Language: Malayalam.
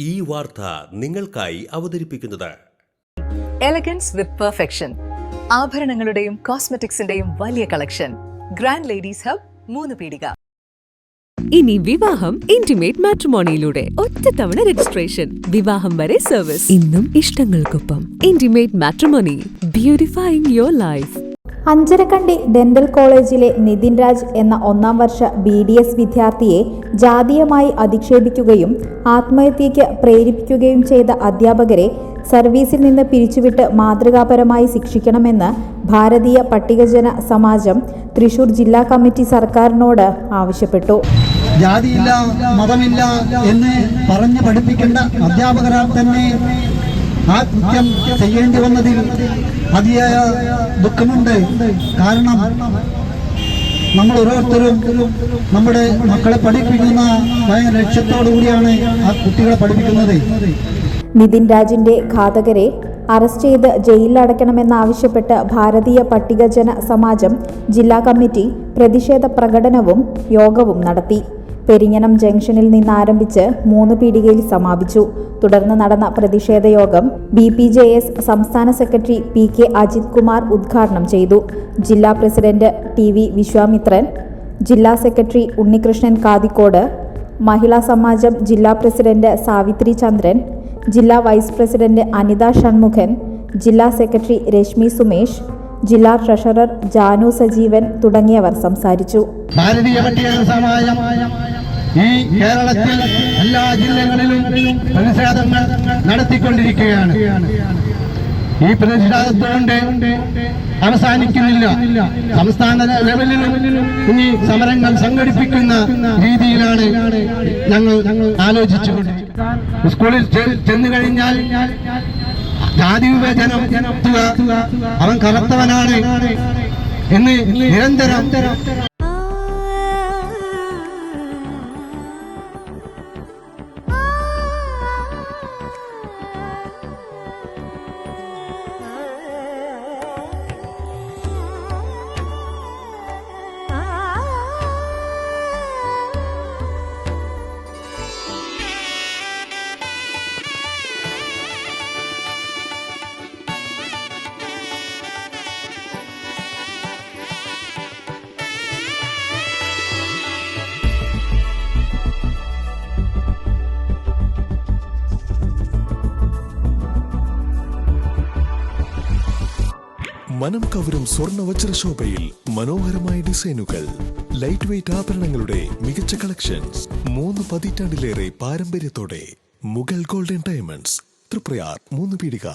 ഈ വാർത്ത നിങ്ങൾക്കായി അവതരിപ്പിക്കുന്നത് എലഗൻസ് വിത്ത് പെർഫെക്ഷൻ. ആഭരണങ്ങളുടെയും കോസ്മെറ്റിക്സിന്റെയും വലിയ കളക്ഷൻ. ഗ്രാൻഡ് ലേഡീസ് ഹബ്, 3 പീടിക. ഇനി വിവാഹം ഇന്റിമേറ്റ് മാട്രിമോണിയിലൂടെ ഒറ്റത്തവണ രജിസ്ട്രേഷൻ, വിവാഹം വരെ സർവീസ്. ഇന്നും ഇഷ്ടങ്ങൾക്കൊപ്പം intimate matrimony, beautifying your life. Anjarakandy dental കോളേജിലെ നിതിൻ രാജ് എന്ന 1ാം വർഷ BDS വിദ്യാർത്ഥിയെ ജാതീയമായി അധിക്ഷേപിക്കുകയും ആത്മഹത്യയ്ക്ക് പ്രേരിപ്പിക്കുകയും ചെയ്ത അധ്യാപകരെ സർവീസിൽ നിന്ന് പിരിച്ചുവിട്ട് മാതൃകാപരമായി ശിക്ഷിക്കണമെന്ന് ഭാരതീയ പട്ടികജന സമാജം തൃശൂർ ജില്ലാ കമ്മിറ്റി സർക്കാരിനോട് ആവശ്യപ്പെട്ടു. ജാതിയില്ല, മതമില്ല എന്ന് പറഞ്ഞ് പഠിപ്പിക്കേണ്ട അധ്യാപകരാൽ തന്നെ ആ കുറ്റം ചെയ്യേണ്ടി വന്നതിൽ അതിയായ ദുഃഖമുണ്ട്. കാരണം നമ്മൾ ഓരോരുത്തരും നമ്മുടെ മക്കളെ പഠിപ്പിക്കുന്ന ലക്ഷ്യത്തോടു കൂടിയാണ് ആ കുട്ടികളെ പഠിപ്പിക്കുന്നത്. നിതിൻ രാജിന്റെ ഘാതകരെ അറസ്റ്റ് ചെയ്ത് ജയിലിലടയ്ക്കണമെന്നാവശ്യപ്പെട്ട് ഭാരതീയ പട്ടികജന സമാജം ജില്ലാ കമ്മിറ്റി പ്രതിഷേധ പ്രകടനവും യോഗവും നടത്തി. പെരിഞ്ഞനം ജംഗ്ഷനിൽ നിന്നാരംഭിച്ച് 3 പീടികയിൽ സമാപിച്ചു. തുടർന്ന് നടന്ന പ്രതിഷേധ യോഗം BPJS സംസ്ഥാന സെക്രട്ടറി PK അജിത് കുമാർ ഉദ്ഘാടനം ചെയ്തു. ജില്ലാ പ്രസിഡന്റ് TV വിശ്വാമിത്രൻ, ജില്ലാ സെക്രട്ടറി ഉണ്ണികൃഷ്ണൻ കാതിക്കോട്, മഹിളാ സമാജം ജില്ലാ പ്രസിഡന്റ് സാവിത്രി ചന്ദ്രൻ, ജില്ലാ വൈസ് പ്രസിഡന്റ് അനിത ഷൺമുഖൻ, ജില്ലാ സെക്രട്ടറി രശ്മി സുമേഷ്, ജില്ലാ ട്രഷറർ ജാനു സജീവൻ തുടങ്ങിയവർ സംസാരിച്ചു. ഭാരതീയ പട്ടികജന സമാജം ഈ കേരളത്തിൽ എല്ലാ ജില്ലകളിലും പ്രതിഷേധങ്ങൾ നടത്തിക്കൊണ്ടിരിക്കുകയാണ്. ഈ പ്രതിഷേധത്തോടെ അവസാനിക്കുന്നില്ല. സംസ്ഥാന ലെവലിലും ഇനി സമരങ്ങൾ സംഘടിപ്പിക്കുന്ന രീതിയിലാണ് ഞങ്ങൾ ആലോചിച്ചുകൊണ്ടിരിക്കുന്നത്. സ്കൂളിൽ ചെന്നു കഴിഞ്ഞാൽ ജാതി വിവേചനം, അവൻ കറുത്തവനാണ് എന്ന് നിരന്തരം മനം കവരും സ്വർണ്ണ വജ്രശോഭയിൽ മനോഹരമായ ഡിസൈനുകൾ, ലൈറ്റ് വെയ്റ്റ് ആഭരണങ്ങളുടെ മികച്ച കളക്ഷൻസ്, 3 പതിറ്റാണ്ടിലേറെ പാരമ്പര്യത്തോടെ മുഗൾ ഗോൾഡൻ ഡയമണ്ട്സ്, തൃപ്രയാർ 3 പീടിക.